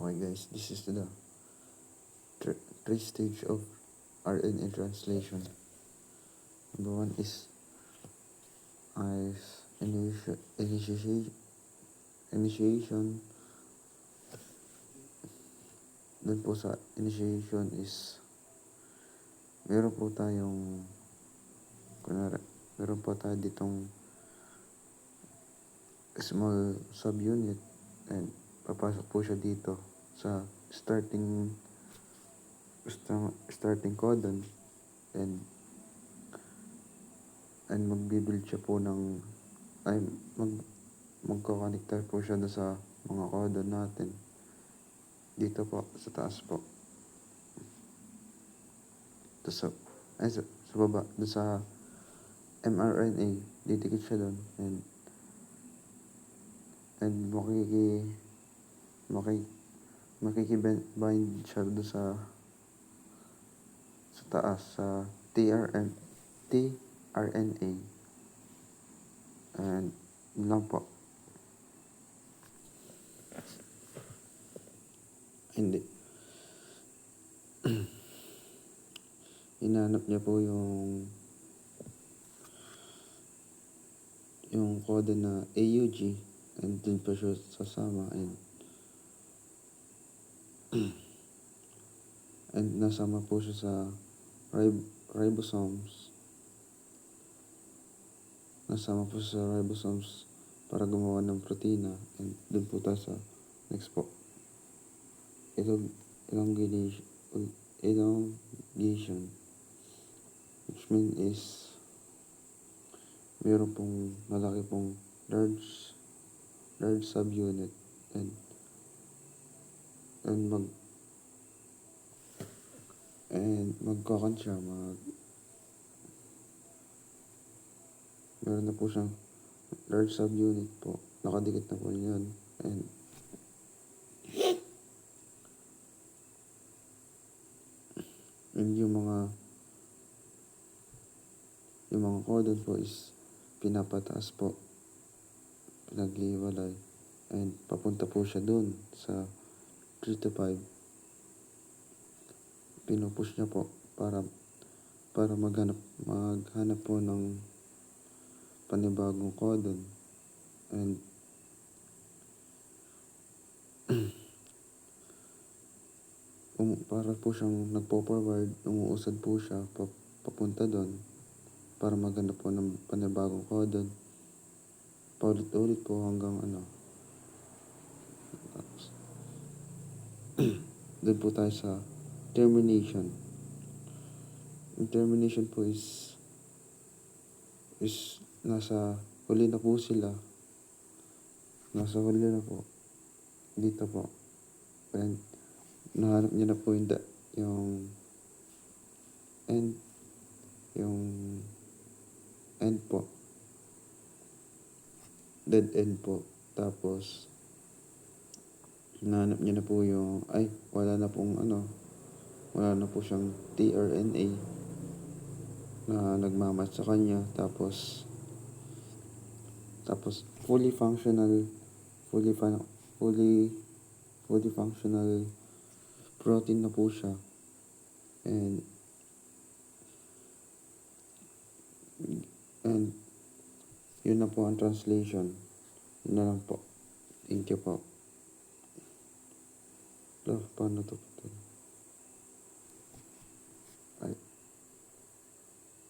Okay guys, this is the three stage of RNA translation. Number one is initiation. Doon po sa initiation is meron po tayong meron po tayo ditong small subunit and papasok po siya dito sa starting codon and magbibuild siya po ng magkoconnector po siya sa mga codon natin dito po sa taas po, sa baba doon sa mRNA, didikit siya doon and makikibind siya doon sa taas sa tRNA and yun lang po. Hindi hinahanap niya po yung code na AUG and dun pa siya sasama and nasama po siya sa ribosomes. Nasama po siya sa ribosomes para gumawa ng protina and dun po tayo sa next po. Elongation, which means is meron pong malaki pong large subunit and magkakan siya, meron na po siyang large subunit po, nakadikit na po yun and yung mga codon po is pinapataas po, pinag-iwalay and papunta po siya dun sa 3 to 5. Pinupush niya po para maghanap po ng panibagong codon and para po siyang nagpo-forward, umuusad po siya papunta doon para maghanap po ng panibagong codon. Paulit-ulit po hanggang doon po tayo sa termination. Yung termination po is nasa huli na po sila. Nasa huli na po. Dito po. And nahanap niya na po yung end po. Dead end po. Tapos nahanap niya na po wala na po siyang tRNA na nagmamatch sa kanya. Tapos fully functional protein na po siya and yun na po ang translation. Yun na lang po. Thank you po. Paano to?